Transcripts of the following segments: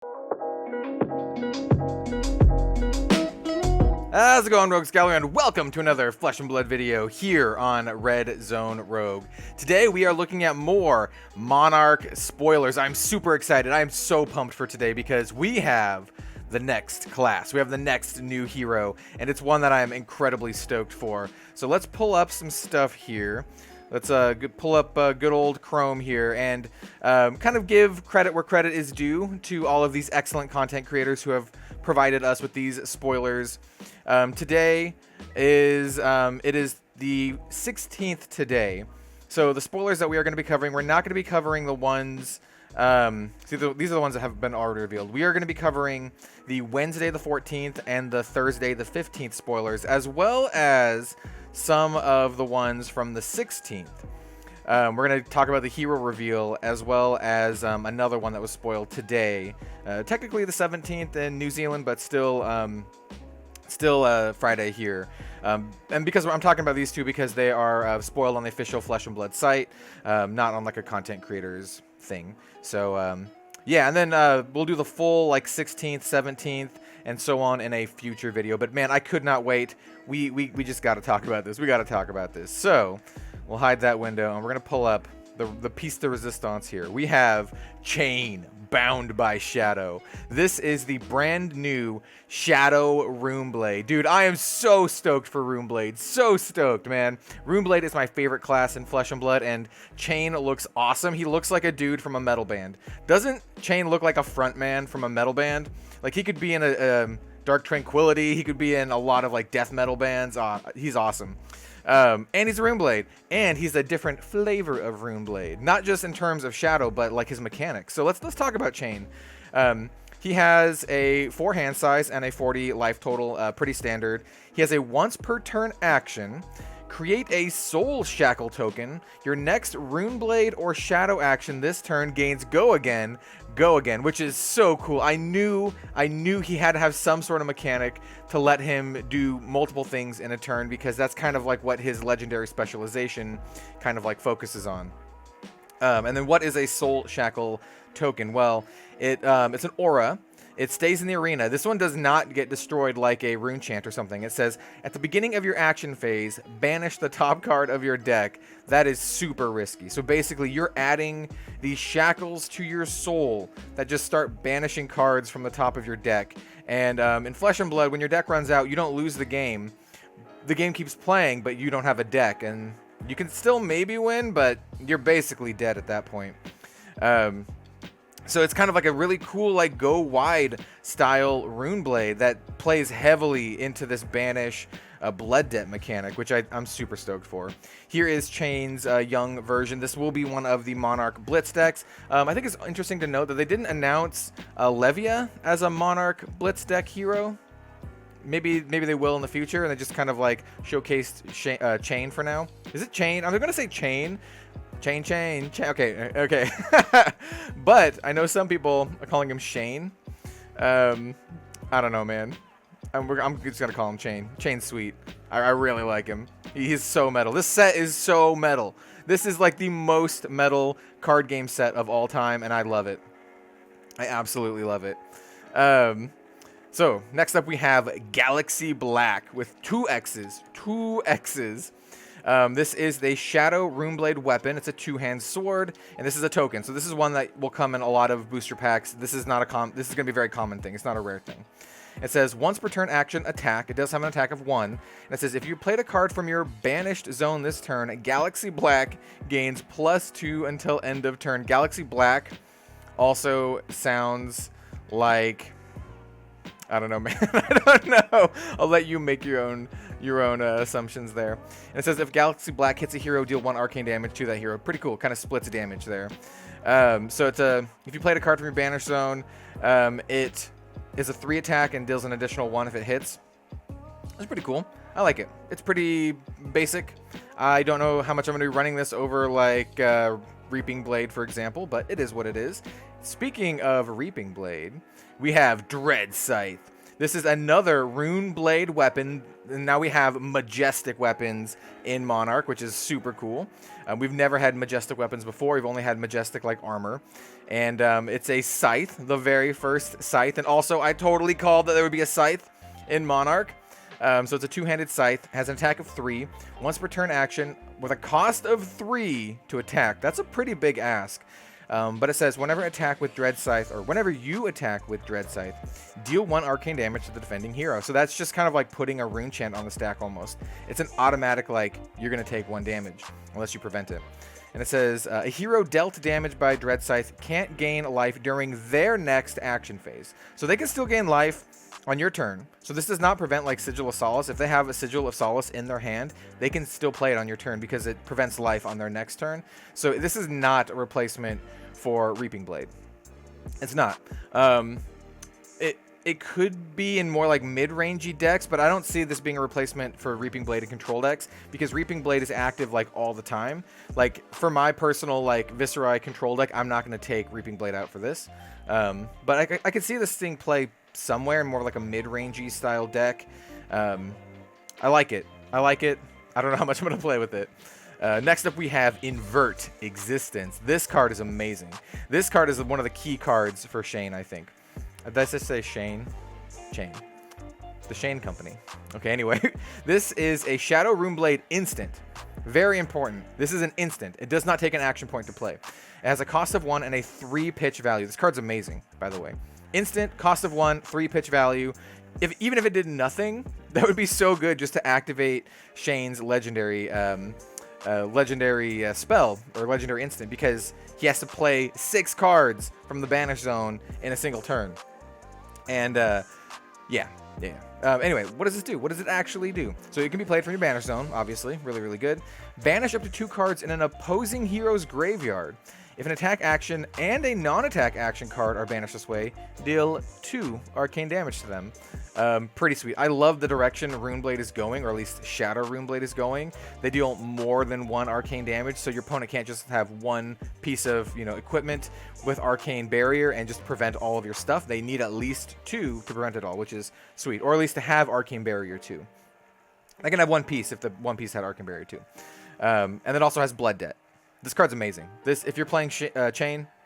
How's it going, Rogues Gallery, and welcome to another Flesh and Blood video here on Red Zone Rogue. Today we are looking at more Monarch spoilers. I'm super excited. I'm so pumped for today because we have the next class. We have the next new hero, and it's one that I'm incredibly stoked for. So let's pull up some stuff here. Let's pull up good old Chrome here and kind of give credit where credit is due to all of these excellent content creators who have provided us with these spoilers. Today is it is the 16th today. So the spoilers that we are going to be covering, we're not going to be covering the ones. These are the ones that have been already revealed. We are going to be covering the Wednesday the 14th and the Thursday the 15th spoilers, as well as some of the ones from the 16th. We're going to talk about the hero reveal, as well as another one that was spoiled today. Technically the 17th in New Zealand, but still Friday here. And because I'm talking about these two because they are spoiled on the official Flesh and Blood site, not on like a content creators thing. So yeah, and then we'll do the full like 16th, 17th, and so on in a future video. But man, I could not wait. We just got to talk about this. We got to talk about this. So we'll hide that window, and we're gonna pull up the piece de resistance here. We have Chain, bound by Shadow. This is the brand new Shadow Runeblade. Dude, I am so stoked for Runeblade. So stoked, man. Runeblade is my favorite class in Flesh and Blood, and Chain looks awesome. He looks like a dude from a metal band. Doesn't Chain look like a frontman from a metal band? Like, he could be in a Dark Tranquility. He could be in a lot of like death metal bands. He's awesome. And he's a Runeblade, and he's a different flavor of Runeblade, not just in terms of Shadow, but like his mechanics. So let's talk about Chain. He has a 4 hand size and a 40 life total, pretty standard. He has a once per turn action. Create a soul shackle token. Your next Runeblade or Shadow action this turn gains go again, which is so cool. I knew he had to have some sort of mechanic to let him do multiple things in a turn, because that's kind of like what his legendary specialization kind of like focuses on. And then what is a soul shackle token? Well, it's an aura. It stays in the arena. This one does not get destroyed like a rune chant or something. It says, at the beginning of your action phase, banish the top card of your deck. That is super risky. So basically, you're adding these shackles to your soul that just start banishing cards from the top of your deck. And in Flesh and Blood, when your deck runs out, you don't lose the game. The game keeps playing, but you don't have a deck. And you can still maybe win, but you're basically dead at that point. So it's kind of like a really cool, like, go wide style Runeblade that plays heavily into this banish blood debt mechanic, which I'm super stoked for. Here is Chain's young version. This will be one of the Monarch Blitz decks. I think it's interesting to note that they didn't announce Levia as a Monarch Blitz deck hero. Maybe they will in the future, and they just kind of like showcased Chain for now. Is it Chain? I'm gonna say Chain. Chain. Okay. But I know some people are calling him Shane. I don't know, man. I'm just gonna call him Chain. Chain's sweet. I really like him. He's so metal. This set is so metal. This is like the most metal card game set of all time, and I love it. I absolutely love it. So next up we have Galaxy Black with 2 X's. 2 X's. This is the Shadow Runeblade weapon. It's a 2-hand sword, and this is a token. So this is one that will come in a lot of booster packs. This is not this is going to be a very common thing. It's not a rare thing. It says once per turn action attack. It does have an attack of 1. And it says if you played a card from your banished zone this turn, Galaxy Black gains +2 until end of turn. Galaxy Black also sounds like, I don't know, man. I don't know. I'll let you make your own assumptions there. And it says if Galaxy Black hits a hero, deal 1 arcane damage to that hero. Pretty cool. Kind of splits damage there. So it's if you played a card from your banish zone, it is a 3 attack and deals an additional 1 if it hits. That's pretty cool. I like it. It's pretty basic. I don't know how much I'm going to be running this over like Reaping Blade, for example, but it is what it is. Speaking of Reaping Blade, we have Dreadscythe. This is another Runeblade weapon. And now we have majestic weapons in Monarch, which is super cool. We've never had majestic weapons before. We've only had majestic like armor. And it's a scythe, the very first scythe. And also, I totally called that there would be a scythe in Monarch. So it's a two-handed scythe, has an attack of 3, once per turn action, with a cost of 3 to attack. That's a pretty big ask. But it says, whenever attack with Dreadscythe, or whenever you attack with Dreadscythe, deal 1 arcane damage to the defending hero. So that's just kind of like putting a rune chant on the stack almost. It's an automatic, like, you're going to take 1 damage, unless you prevent it. And it says, a hero dealt damage by Dreadscythe can't gain life during their next action phase. So they can still gain life on your turn. So this does not prevent like Sigil of Solace. If they have a Sigil of Solace in their hand, they can still play it on your turn because it prevents life on their next turn. So this is not a replacement for Reaping Blade. It's not. It could be in more like mid-rangey decks, but I don't see this being a replacement for Reaping Blade in control decks because Reaping Blade is active like all the time. Like for my personal like Viserai control deck, I'm not going to take Reaping Blade out for this. But I could see this thing play somewhere in more like a mid-rangey style deck. I like it. I don't know how much I'm going to play with it. Next up, we have Invert Existence. This card is amazing. This card is one of the key cards for Shane, I think. Did I just say Shane? Chain. The Shane Company. Okay, anyway. This is a Shadow Runeblade instant. Very important. This is an instant. It does not take an action point to play. It has a cost of 1 and a 3 pitch value. This card's amazing, by the way. Instant, cost of 1, 3 pitch value. Even if it did nothing, that would be so good just to activate Shane's legendary spell or legendary instant because he has to play 6 cards from the banish zone in a single turn. And anyway, what does this do? What does it actually do? So it can be played from your banish zone, obviously, really good. Banish up to 2 cards in an opposing hero's graveyard. If an attack action and a non-attack action card are banished this way, deal 2 arcane damage to them. Pretty sweet. I love the direction Runeblade is going, or at least Shadow Runeblade is going. They deal more than 1 arcane damage, so your opponent can't just have 1 piece of equipment with arcane barrier and just prevent all of your stuff. They need at least 2 to prevent it all, which is sweet. Or at least to have arcane barrier too. I can have 1 piece if the 1 piece had arcane barrier too. And it also has blood debt. This card's amazing. If you're playing Chain, I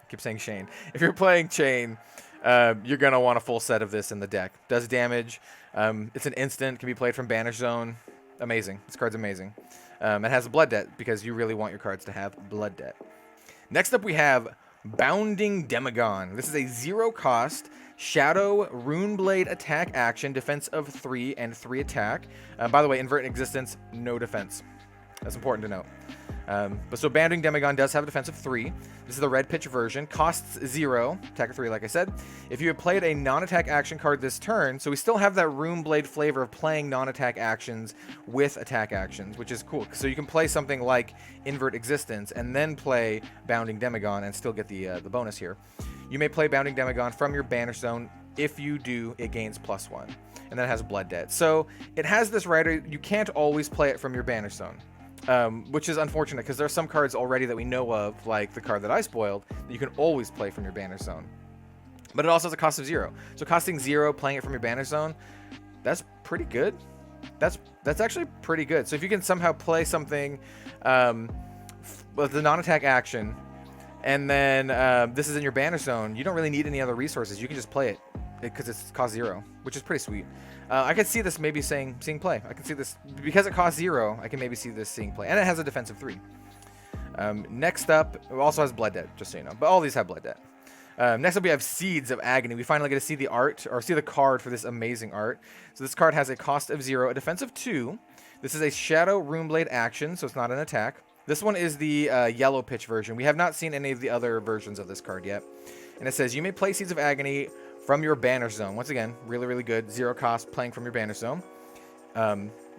keep saying Shane. If you're playing Chain, you're going to want a full set of this in the deck. Does damage. It's an instant. Can be played from Banish Zone. Amazing. This card's amazing. It has blood debt because you really want your cards to have blood debt. Next up, we have Bounding Demigod. This is a 0-cost Shadow Runeblade attack action, defense of 3 and 3 attack. By the way, Invert Existence, no defense. That's important to note. But so Bounding Demigod does have a defense of 3. This is the red pitch version. Costs 0. Attack of 3, like I said. If you have played a non-attack action card this turn, so we still have that Runeblade flavor of playing non-attack actions with attack actions, which is cool. So you can play something like Invert Existence and then play Bounding Demigod and still get the bonus here. You may play Bounding Demigod from your banish zone. If you do, it gains +1. And then it has blood debt. So it has this rider. You can't always play it from your banish zone. Which is unfortunate because there are some cards already that we know of, like the card that I spoiled, that you can always play from your banish zone. But it also has a cost of 0. So costing 0, playing it from your banish zone, that's pretty good. That's actually pretty good. So if you can somehow play something with the non-attack action, and then this is in your banish zone, you don't really need any other resources. You can just play it because it's cost 0, which is pretty sweet. I could see this maybe seeing play. I can see this because it costs 0. I can maybe see this seeing play, and it has a defense of 3. Next up, it also has blood debt, just so you know. But all these have blood debt. Next up, we have Seeds of Agony. We finally get to see the art, or see the card for this amazing art. So this card has a cost of 0, a defense of 2. This is a Shadow Runeblade action, so it's not an attack. This one is the yellow pitch version. We have not seen any of the other versions of this card yet. And it says, you may play Seeds of Agony from your banish zone. Once again, really good. 0 cost, playing from your banish zone.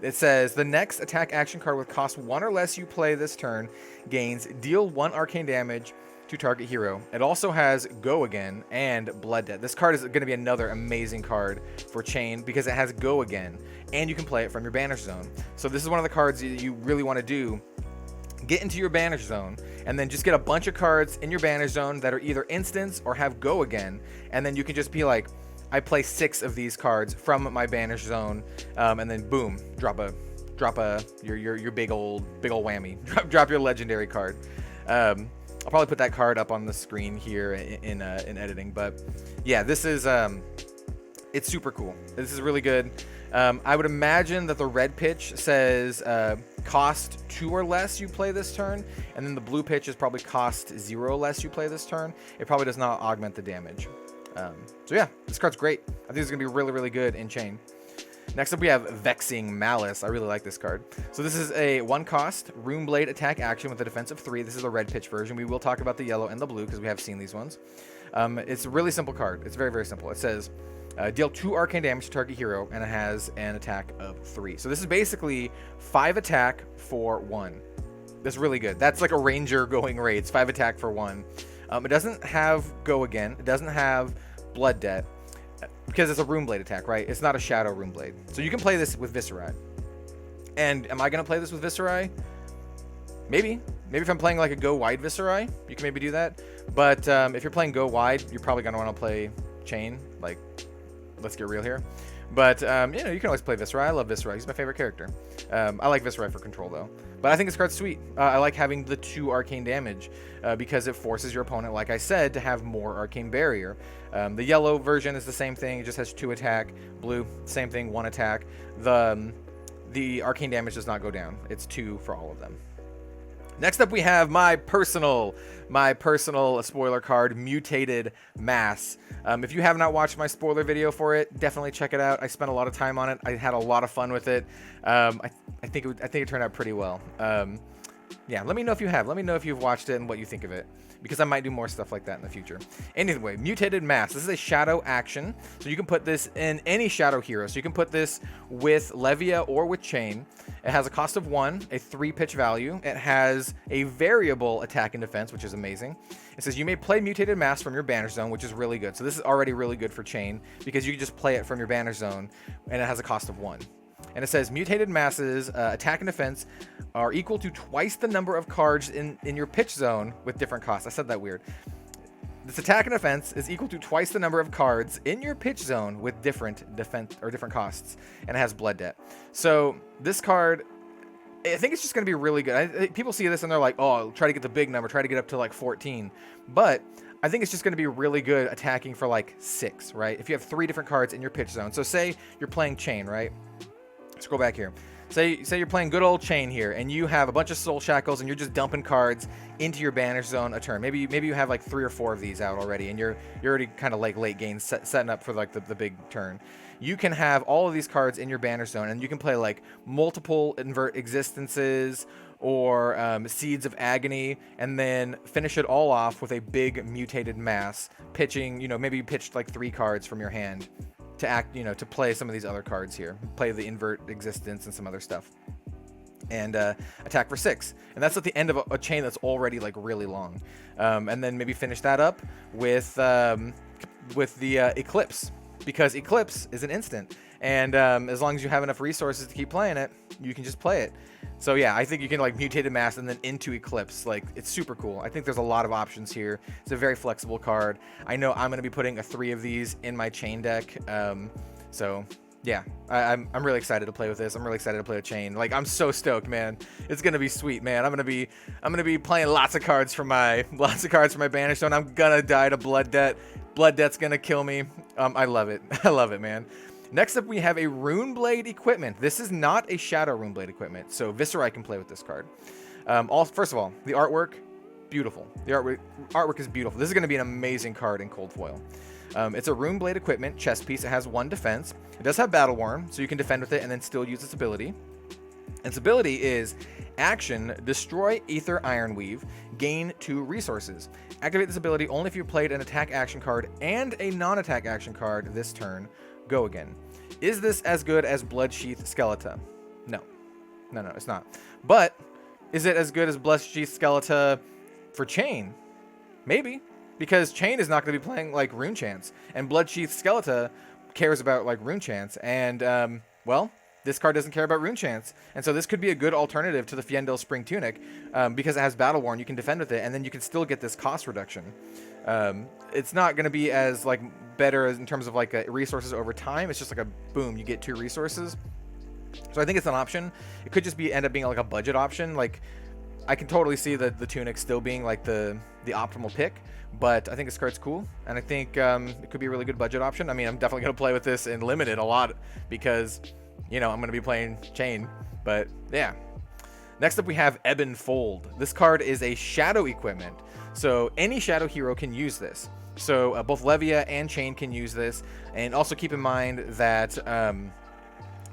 It says, the next attack action card with cost 1 or less you play this turn gains deal 1 arcane damage to target hero. It also has Go Again and Blood Debt. This card is going to be another amazing card for Chain because it has Go Again, and you can play it from your banish zone. So this is one of the cards you really want to do. Get into your banish zone, and then just get a bunch of cards in your banish zone that are either instants or have Go Again, and then you can just be like, I play 6 of these cards from my banish zone, and then boom, drop your big old whammy. drop your legendary card. I'll probably put that card up on the screen here in editing, but yeah, this is it's super cool. This is really good. I would imagine that the red pitch says cost 2 or less you play this turn, and then the blue pitch is probably cost 0 or less you play this turn. It probably does not augment the damage. So yeah, this card's great. I think it's gonna be really, really good in chain. Next up, we have Vexing Malice. I really like this card. So this is a 1-cost Runeblade attack action with a defense of 3. This is the red pitch version. We will talk about the yellow and the blue because we have seen these ones. It's a really simple card. It's very, very simple. It says deal 2 arcane damage to target hero, and it has an attack of 3. So this is basically 5 attack for 1. That's really good. That's like a ranger going raids. 5 attack for 1. It doesn't have Go Again. It doesn't have Blood Debt. Because it's a Runeblade attack, right? It's not a Shadow Runeblade. So you can play this with Viserai. And am I going to play this with Viserai? Maybe. Maybe if I'm playing like a Go Wide Viserai, you can maybe do that. But if you're playing Go Wide, you're probably going to want to play Chain. Like, let's get real here. But, you know, you can always play Viserai. I love Viserai. He's my favorite character. I like Viserai for control, though. But I think this card's sweet. I like having the 2 arcane damage because it forces your opponent, like I said, to have more arcane barrier. The yellow version is the same thing. It just has 2 attack. Blue, same thing, 1 attack. The arcane damage does not go down. It's 2 for all of them. Next up, we have my personal spoiler card, Mutated Mass. If you have not watched my spoiler video for it, definitely check it out. I spent a lot of time on it. I had a lot of fun with it. I think it turned out pretty well. Yeah, let me know if you have. Let me know if you've watched it and what you think of it, because I might do more stuff like that in the future. Anyway, Mutated Mass. This is a shadow action, so you can put this in any shadow hero. So you can put this with Levia or with Chain. It has a cost of 1, a 3 pitch value. It has a variable attack and defense, which is amazing. It says you may play Mutated Mass from your banish zone, which is really good. So this is already really good for Chain because you can just play it from your banish zone, and it has a cost of 1. And it says Mutated Masses attack and defense are equal to twice the number of cards in your pitch zone with different costs. I said that weird. This attack and defense is equal to twice the number of cards in your pitch zone with different defense or different costs, and it has Blood Debt. So this card, I think it's just going to be really good. People see this and they're like, oh, try to get the big number, try to get up to like 14. But I think it's just going to be really good attacking for like 6, right? If you have 3 different cards in your pitch zone. So say you're playing Chain, right? Scroll back here. Say you're playing good old Chain here, and you have a bunch of Soul Shackles, and you're just dumping cards into your banish zone a turn. Maybe you have like 3 or 4 of these out already, and you're already kind of like late game, setting up for like the big turn. You can have all of these cards in your banish zone, and you can play like multiple Invert Existences or Seeds of Agony, and then finish it all off with a big Mutated Mass, pitching, you know, maybe you pitched like 3 cards from your hand to act, you know, to play some of these other cards here, play the Invert Existence and some other stuff, and attack for 6. And that's at the end of a chain that's already like really long. And then maybe finish that up with the Eclipse, because Eclipse is an instant, and as long as you have enough resources to keep playing it, you can just play it. So yeah, I think you can like Mutated Mass and then into Eclipse. Like, it's super cool. I think there's a lot of options here. It's a very flexible card. I know I'm going to be putting 3 of these in my Chain deck. So yeah, I'm really excited to play with this. I'm really excited to play a Chain. Like, I'm so stoked, man. It's going to be sweet, man. I'm going to be playing lots of cards for my banish zone. I'm going to die to Blood Debt. Blood Debt's going to kill me. I love it. I love it, man. Next up, we have a Runeblade equipment. This is not a Shadow Runeblade equipment, so Viserai can play with this card. First of all, the artwork, beautiful. The artwork is beautiful. This is going to be an amazing card in cold foil. It's a Runeblade equipment chess piece. It has 1 defense. It does have Battle Worm, so you can defend with it and then still use its ability. And its ability is action, destroy Ether Ironweave, gain 2 resources. Activate this ability only if you played an attack action card and a non-attack action card this turn. Go again. Is this as good as Bloodsheath Skeleton? No, it's not. But is it as good as Bloodsheath Skeleton for Chain? Maybe, because Chain is not going to be playing like Rune Chance, and Bloodsheath Skeleton cares about like Rune Chance, and well, this card doesn't care about Rune Chance, and so this could be a good alternative to the Fyendel Spring Tunic, because it has Battle Worn. You can defend with it, and then you can still get this cost reduction. It's not going to be as like better in terms of like resources over time. It's just like a boom, you get 2 resources. So I think it's an option. It could just end up being like a budget option. Like I can totally see the tunic still being like the optimal pick, but I think this card's cool, and I think it could be a really good budget option. I mean, I'm definitely going to play with this in limited a lot because, you know, I'm going to be playing Chain, but yeah. Next up we have Ebon Fold. This card is a shadow equipment, so any shadow hero can use this. So both Levia and Chain can use this, and also keep in mind that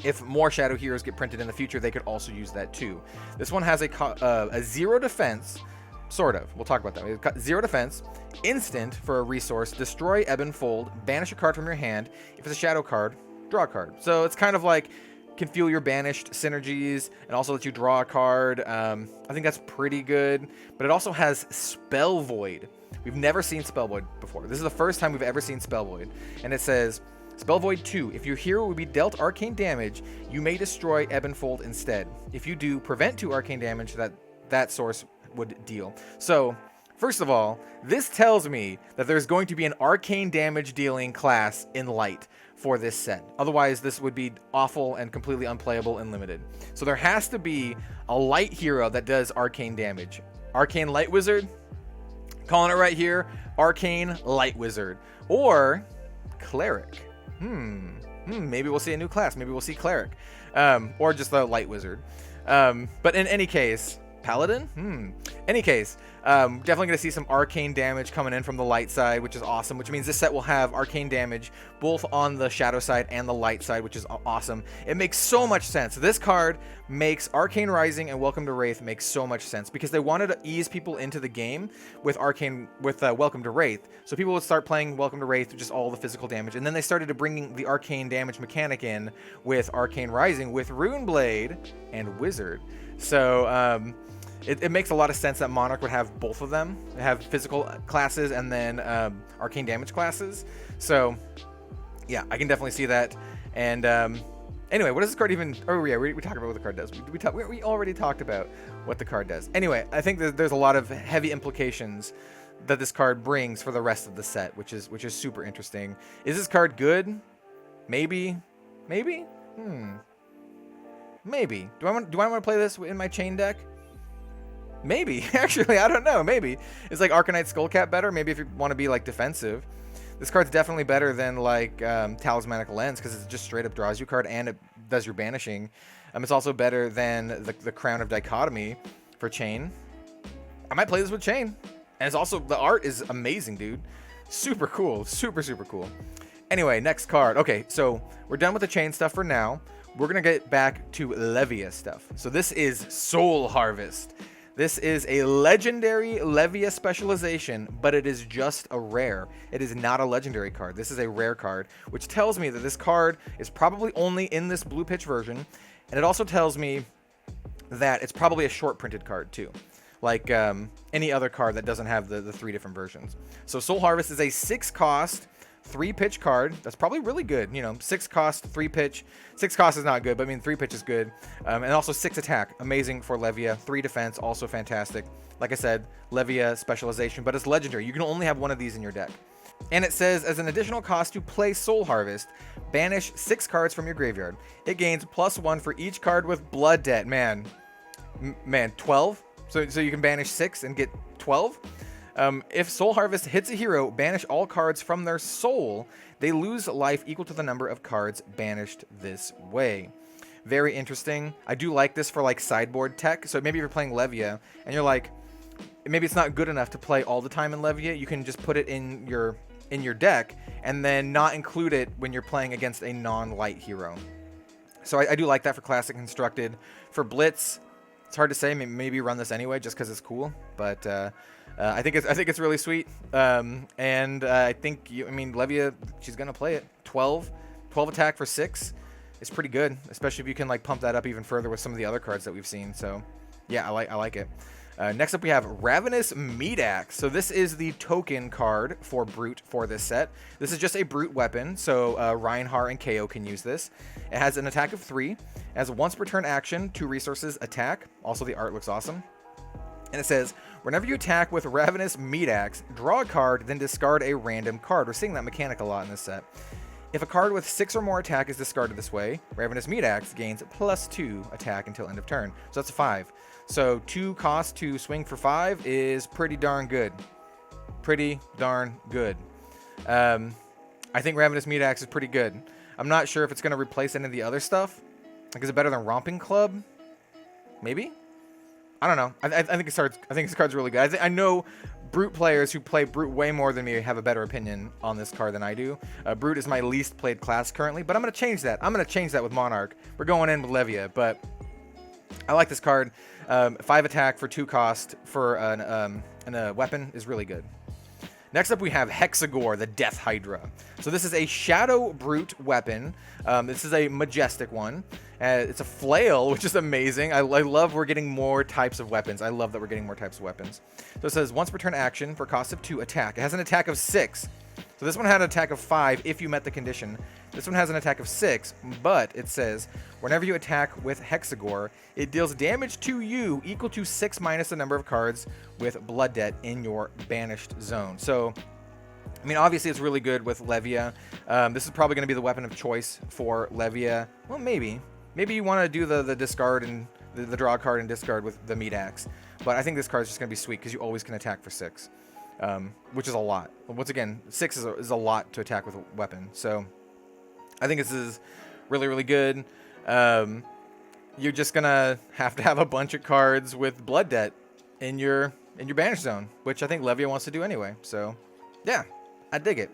if more shadow heroes get printed in the future, they could also use that too. This one has a 0 defense, sort of. We'll talk about that. It's got 0 defense, instant for a resource, destroy Ebon Fold, banish a card from your hand. If it's a shadow card, draw a card. So it's kind of like can fuel your banished synergies and also let you draw a card. I think that's pretty good, but it also has Spell Void. We've never seen Spell Void before. This is the first time we've ever seen Spell Void, and it says Spell Void 2. If your hero will be dealt arcane damage, you may destroy Ebon Fold instead. If you do, prevent 2 arcane damage that source would deal. So first of all, this tells me that there's going to be an arcane damage dealing class in Light for this set. Otherwise, this would be awful and completely unplayable in Limited. So there has to be a Light hero that does arcane damage. Arcane Light Wizard, calling it right here, Arcane Light Wizard. Or Cleric. Maybe we'll see a new class. Maybe we'll see Cleric. Or just the Light Wizard. But in any case, Paladin? Any case, definitely going to see some arcane damage coming in from the light side, which is awesome, which means this set will have arcane damage both on the shadow side and the light side, which is awesome. It makes so much sense. This card makes Arcane Rising and Welcome to Wraith make so much sense because they wanted to ease people into the game with Welcome to Wraith. So people would start playing Welcome to Wraith with just all the physical damage, and then they started to bring the arcane damage mechanic in with Arcane Rising with Runeblade and Wizard. So it makes a lot of sense that Monarch would have both of them, have physical classes and then arcane damage classes. So yeah, I can definitely see that. And anyway, what does this card even... Oh yeah, we talked about what the card does. We already talked about what the card does. Anyway, I think that there's a lot of heavy implications that this card brings for the rest of the set, which is super interesting. Is this card good? Maybe. Maybe. Do I want to play this in my Chain deck? Maybe. Actually, I don't know. Maybe. It's like Arcanite Skullcap better? Maybe if you want to be like defensive. This card's definitely better than like Talismanic Lens because it just straight up draws you a card and it does your banishing. It's also better than the Crown of Dichotomy for Chain. I might play this with Chain. And it's also, the art is amazing, dude. Super cool. Super cool. Anyway, next card. Okay, so we're done with the Chain stuff for now. We're going to get back to Levia stuff. So this is Soul Harvest. This is a legendary Levia specialization, but it is just a rare. It is not a legendary card. This is a rare card, which tells me that this card is probably only in this blue pitch version. And it also tells me that it's probably a short printed card too, like any other card that doesn't have the 3 different versions. So Soul Harvest is a 6 cost, 3 pitch card. That's probably really good. You know, 6 cost, 3 pitch. 6 cost is not good, but I mean 3 pitch is good. And also 6 attack, amazing for Levia. 3 defense, also fantastic. Like I said, Levia specialization, but it's legendary. You can only have one of these in your deck. And it says, as an additional cost to play Soul Harvest, banish 6 cards from your graveyard. It gains +1 for each card with Blood Debt. Man, 12? So you can banish 6 and get 12? If Soul Harvest hits a hero, banish all cards from their soul. They lose life equal to the number of cards banished this way. Very interesting. I do like this for like sideboard tech. So maybe if you're playing Levia and you're like, maybe it's not good enough to play all the time in Levia, you can just put it in your deck and then not include it when you're playing against a non-light hero. So I do like that for Classic Constructed. For Blitz, it's hard to say. Maybe run this anyway just because it's cool, but I think it's really sweet. And I think Levia, she's gonna play it. 12 attack for 6 is pretty good, especially if you can like pump that up even further with some of the other cards that we've seen. So yeah, I like it. Next up we have Ravenous Meat Axe. So this is the token card for Brute for this set. This is just a Brute weapon, so Reinhardt and KO can use this. It has an attack of 3, as once per turn action, 2 resources attack. Also the art looks awesome. And it says, Whenever you attack with Ravenous Meat Axe, draw a card, then discard a random card. We're seeing that mechanic a lot in this set. If a card with 6 or more attack is discarded this way, Ravenous Meat Axe gains +2 attack until end of turn. So that's a 5. So 2 cost to swing for 5 is pretty darn good. Pretty darn good. I think Ravenous Meat Axe is pretty good. I'm not sure if it's going to replace any of the other stuff. Like, is it better than Romping Club? Maybe? I don't know. I think this card's really good. I know Brute players who play Brute way more than me have a better opinion on this card than I do. Brute is my least played class currently, but I'm going to change that. I'm going to change that with Monarch. We're going in with Levia, but I like this card. 5 attack for 2 cost for a weapon is really good. Next up, we have Hexagore, the Death Hydra. So this is a Shadow Brute weapon. This is a majestic one. It's a flail, which is amazing. I love we're getting more types of weapons. I love that we're getting more types of weapons. So it says, once per turn action, for cost of 2, attack. It has an attack of 6. So this one had an attack of 5 if you met the condition. This one has an attack of 6, but it says, whenever you attack with Hexagore, it deals damage to you equal to 6 minus the number of cards with Blood Debt in your banished zone. So, I mean, obviously it's really good with Levia. This is probably going to be the weapon of choice for Levia. Well, maybe. Maybe you want to do the discard and the draw card and discard with the Meat Axe. But I think this card is just going to be sweet because you always can attack for 6. Which is a lot. Once again, 6 is a lot to attack with a weapon. So I think this is really, really good. You're just gonna have to have a bunch of cards with Blood Debt in your banish zone, which I think Levia wants to do anyway. So yeah, I dig it.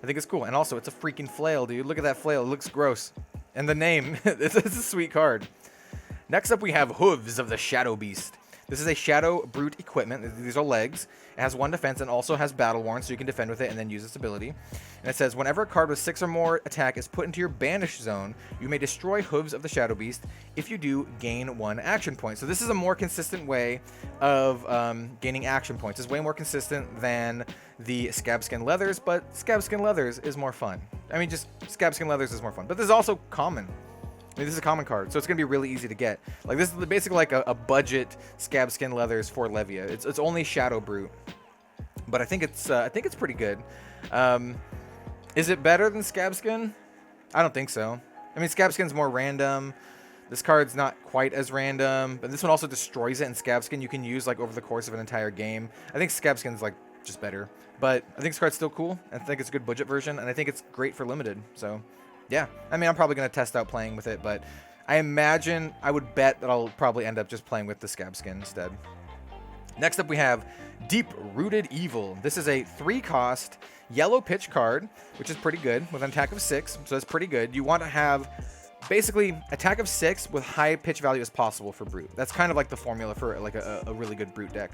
I think it's cool. And also, it's a freaking flail, dude. Look at that flail. It looks gross. And the name, it's a sweet card. Next up, we have Hooves of the Shadow Beast. This is a Shadow Brute equipment. These are legs. It has 1 defense and also has Battle Worn, so you can defend with it and then use its ability. And it says, whenever a card with 6 or more attack is put into your banish zone, you may destroy Hooves of the Shadow Beast. If you do, gain 1 action point. So this is a more consistent way of gaining action points. It's way more consistent than the Scabskin Leathers, but Scabskin Leathers is more fun. I mean, just Scabskin Leathers is more fun. But this is also common. I mean, this is a common card, so it's going to be really easy to get. Like, this is basically like a budget Scabskin Leathers for Levia. It's only Shadow Brute, but I think it's pretty good. Is it better than Scabskin? I don't think so. I mean, Scabskin's more random. This card's not quite as random, but this one also destroys it, and Scabskin you can use like over the course of an entire game. I think Scabskin's like just better, but I think this card's still cool. I think it's a good budget version, and I think it's great for limited. So yeah, I mean, I'm probably going to test out playing with it, but I imagine, I would bet that I'll probably end up just playing with the Scabskin instead. Next up, we have Deep-Rooted Evil. This is a 3-cost yellow pitch card, which is pretty good, with an attack of 6, so that's pretty good. You want to have basically attack of 6 with high pitch value as possible for Brute. That's kind of like the formula for like a really good Brute deck.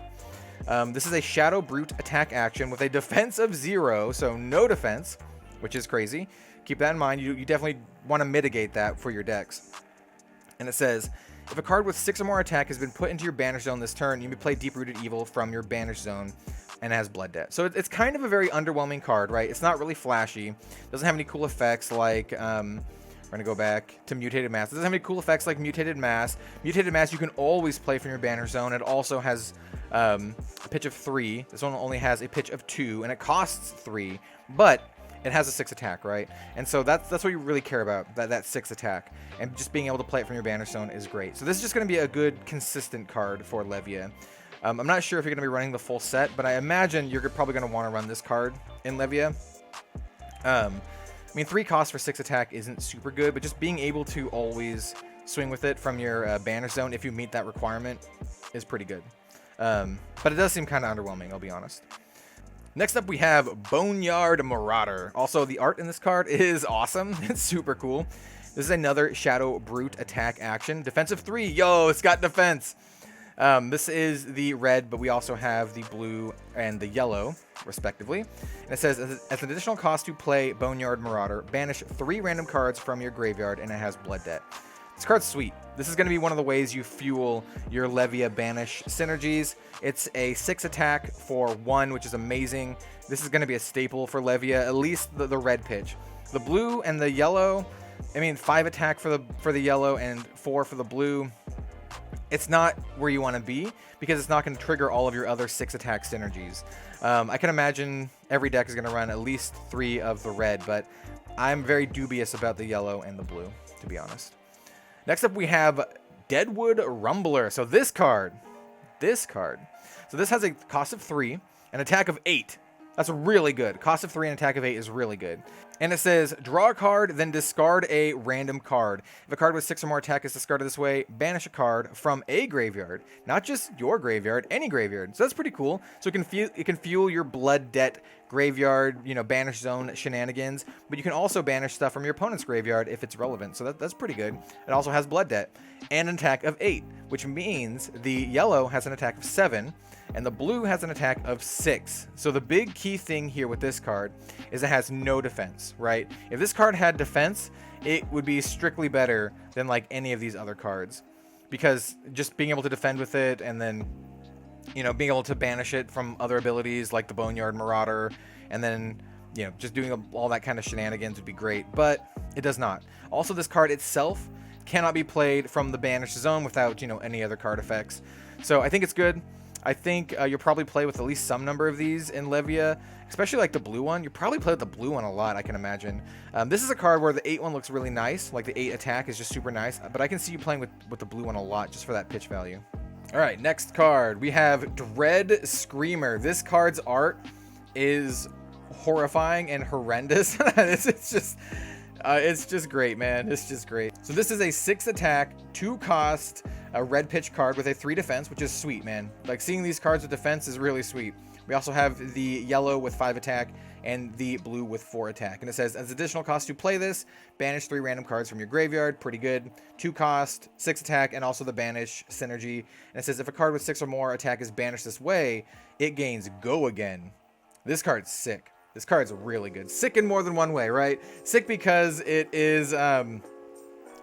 This is a Shadow Brute attack action with a defense of 0, so no defense, which is crazy. Keep that in mind. You definitely want to mitigate that for your decks. And it says, if a card with 6 or more attack has been put into your banish zone this turn, you may play Deep-Rooted Evil from your banish zone and has Blood Debt. So it's kind of a very underwhelming card, right? It's not really flashy. Doesn't have any cool effects like, we're going to go back to Mutated Mass. It doesn't have any cool effects like Mutated Mass. Mutated Mass you can always play from your banish zone. It also has a pitch of 3. This one only has a pitch of 2, and it costs 3. But it has a 6 attack, right? And so that's what you really care about, that 6 attack. And just being able to play it from your banish zone is great. So this is just going to be a good, consistent card for Levia. I'm not sure if you're going to be running the full set, but I imagine you're probably going to want to run this card in Levia. I mean, 3 costs for 6 attack isn't super good, but just being able to always swing with it from your banish zone if you meet that requirement is pretty good. But it does seem kind of underwhelming, I'll be honest. Next up, we have Boneyard Marauder. Also, the art in this card is awesome. It's super cool. This is another Shadow Brute attack action. Defense of 3. Yo, it's got defense. This is the red, but we also have the blue and the yellow, respectively. And it says, as an additional cost to play Boneyard Marauder, banish 3 random cards from your graveyard, and it has Blood Debt. This card's sweet. This is going to be one of the ways you fuel your Levia banish synergies. It's a 6 attack for 1, which is amazing. This is going to be a staple for Levia, at least the red pitch. The blue and the yellow, I mean, 5 attack for the yellow and 4 for the blue. it's not where you want to be because it's not going to trigger all of your other 6 attack synergies. I can imagine every deck is going to run at least 3 of the red, but I'm very dubious about the yellow and the blue, to be honest. Next up, we have Deadwood Rumbler. So this card. So this has a cost of 3, an attack of 8. That's really good. Cost of 3 and attack of 8 is really good. And it says, draw a card, then discard a random card. If a card with 6 or more attack is discarded this way, banish a card from a graveyard. Not just your graveyard, any graveyard. So that's pretty cool. So it can fuel your blood debt graveyard, banish zone shenanigans. But you can also banish stuff from your opponent's graveyard if it's relevant. So that's pretty good. It also has blood debt and an attack of 8, which means the yellow has an attack of 7. And the blue has an attack of 6. So the big key thing here with this card is it has no defense, right? If this card had defense, it would be strictly better than like any of these other cards. Because just being able to defend with it and then, being able to banish it from other abilities like the Boneyard, Marauder, and then, just doing all that kind of shenanigans would be great. But it does not. Also, this card itself cannot be played from the banished zone without, any other card effects. So I think it's good. I think you'll probably play with at least some number of these in Levia, especially like the blue one. You probably play with the blue one a lot, I can imagine. This is a card where the 8 one looks really nice, like the 8 attack is just super nice, but I can see you playing with the blue one a lot just for that pitch value. All right, next card, we have Dread Screamer. This card's art is horrifying and horrendous. It's just great, man. It's just great. So this is a 6 attack, 2 cost, a red pitch card with a 3 defense, which is sweet, man. Like seeing these cards with defense is really sweet. We also have the yellow with 5 attack and the blue with 4 attack. And it says, as additional cost to play this, banish 3 random cards from your graveyard. Pretty good. 2 cost, 6 attack, and also the banish synergy. And it says, if a card with 6 or more attack is banished this way, it gains Go Again. This card's sick. This card's really good. Sick in more than one way, right? Sick because it is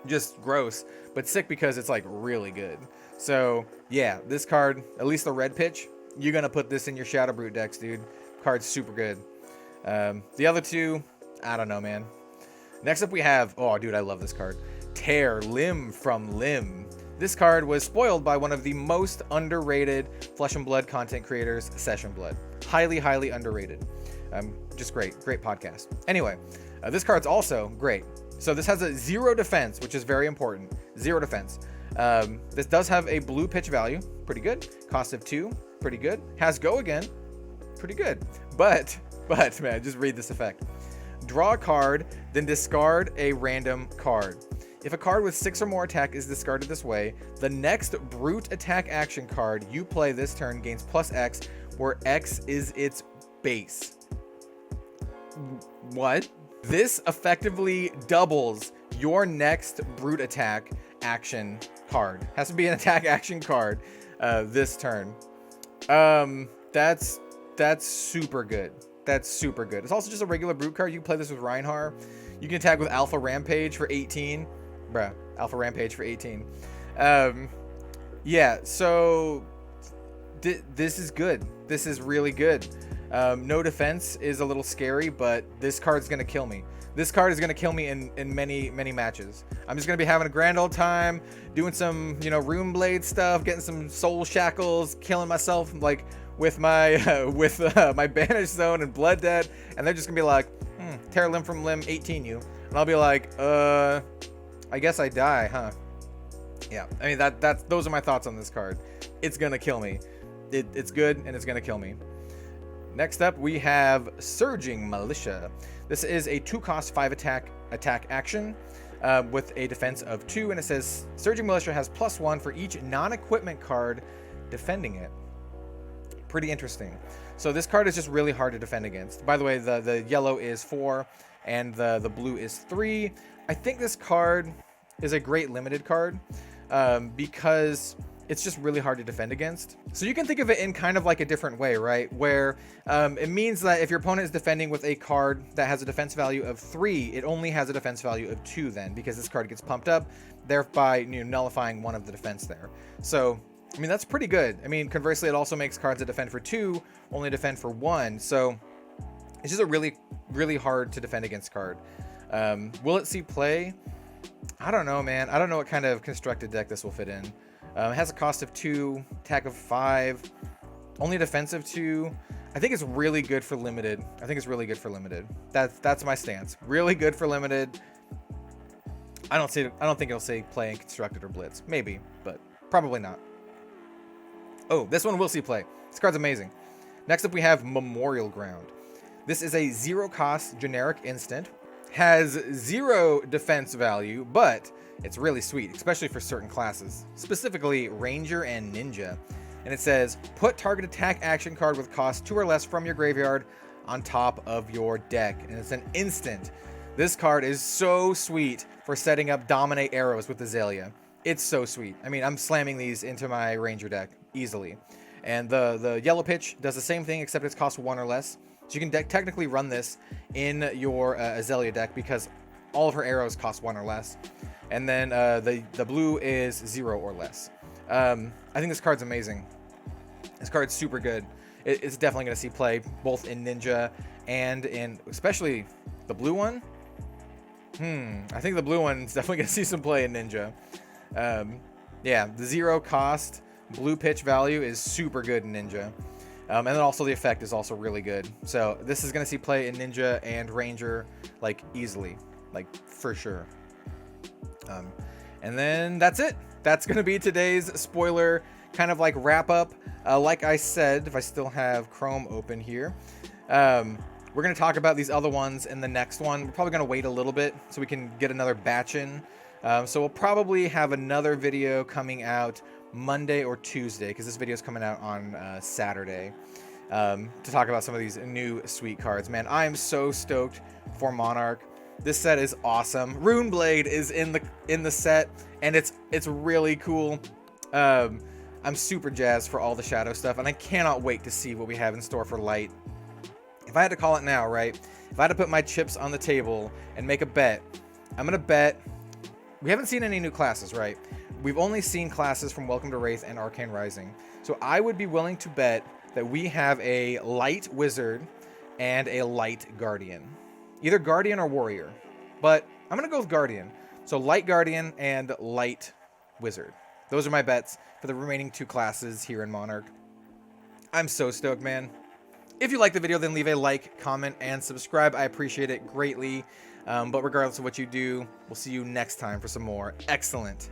just gross, but sick because it's like really good. So yeah, this card, at least the red pitch, you're gonna put this in your Shadow Brute decks, dude. Card's super good. The other two, I don't know, man. Next up we have, oh dude, I love this card. Tear Limb from Limb. This card was spoiled by one of the most underrated Flesh and Blood content creators, Session Blood. Highly, highly underrated. Just great podcast. Anyway, this card's also great. So this has a 0 defense, which is very important. 0 defense. This does have a blue pitch value. Pretty good. Cost of 2. Pretty good. Has Go Again. Pretty good. But, man, just read this effect. Draw a card, then discard a random card. If a card with 6 or more attack is discarded this way, the next brute attack action card you play this turn gains plus X, where X is its base. What? This effectively doubles your next brute attack action card. Has to be an attack action card this turn. That's super good. That's super good. It's also just a regular brute card. You can play this with Reinhardt. You can attack with Alpha Rampage for 18. Bruh, Alpha Rampage for 18. Yeah, so this is good. This is really good. No defense is a little scary, but this card's gonna kill me. This card is gonna kill me in many matches. I'm just gonna be having a grand old time, doing some Runeblade stuff, getting some soul shackles, killing myself like with my my banish zone and blood debt, and they're just gonna be like, tear limb from limb, 18 you, and I'll be like, I guess I die, huh? Yeah, I mean those are my thoughts on this card. It's gonna kill me. It's good and it's gonna kill me. Next up, we have Surging Militia. This is a 2-cost 5 attack action with a defense of 2, and it says Surging Militia has +1 for each non-equipment card defending it. Pretty interesting. So this card is just really hard to defend against. By the way, the yellow is 4 and the blue is 3. I think this card is a great limited card because it's just really hard to defend against. So you can think of it in kind of like a different way, right? Where it means that if your opponent is defending with a card that has a defense value of 3, it only has a defense value of 2 then, because this card gets pumped up, thereby nullifying one of the defense there. So, I mean, that's pretty good. I mean, conversely, it also makes cards that defend for 2 only defend for 1. So it's just a really, really hard to defend against card. Will it see play? I don't know, man. I don't know what kind of constructed deck this will fit in. It has a cost of 2, attack of 5, only defensive 2. I think it's really good for limited. That's my stance. Really good for limited. I don't think it'll say play in constructed or blitz. Maybe, but probably not. Oh, this one will see play. This card's amazing. Next up, we have Memorial Ground. This is a 0-cost generic instant. Has 0 defense value, but it's really sweet, especially for certain classes, specifically Ranger and Ninja. And it says, put target attack action card with cost 2 or less from your graveyard on top of your deck. And it's an instant. This card is so sweet for setting up Dominate Arrows with Azalea. It's so sweet. I mean, I'm slamming these into my Ranger deck easily. And the Yellow Pitch does the same thing, except it's cost 1 or less. So you can technically run this in your Azalea deck because all of her arrows cost 1 or less. And then the blue is 0 or less. I think this card's amazing. This card's super good. It's definitely going to see play both in Ninja and in, especially the blue one. I think the blue one's definitely going to see some play in Ninja. Yeah, the 0-cost blue pitch value is super good in Ninja. And then also the effect is also really good. So this is going to see play in Ninja and Ranger, like, easily. Like, for sure. And then that's it. That's going to be today's spoiler kind of like wrap up. Like I said, if I still have Chrome open here, we're going to talk about these other ones in the next one. We're probably going to wait a little bit so we can get another batch in. So we'll probably have another video coming out Monday or Tuesday, because this video is coming out on Saturday, to talk about some of these new sweet cards. Man, I am so stoked for Monarch. This set is awesome. Runeblade is in the set, and it's really cool. I'm super jazzed for all the shadow stuff, and I cannot wait to see what we have in store for light. If I had to call it now, right? If I had to put my chips on the table and make a bet, I'm gonna bet. We haven't seen any new classes, right? We've only seen classes from Welcome to Wraith and Arcane Rising. So I would be willing to bet that we have a light wizard and a light guardian. Either guardian or warrior. But I'm going to go with guardian. So light guardian and light wizard. Those are my bets for the remaining 2 classes here in Monarch. I'm so stoked, man. If you liked the video, then leave a like, comment, and subscribe. I appreciate it greatly. But regardless of what you do, we'll see you next time for some more excellent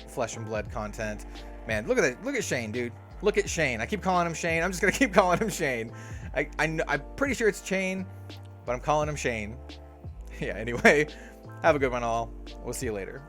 Flesh and Blood content. Man, look at that. Look at Shane, dude. Look at Shane. I keep calling him Shane. I'm just going to keep calling him Shane. I'm pretty sure it's Chain, but I'm calling him Shane. Yeah, anyway, have a good one all. We'll see you later.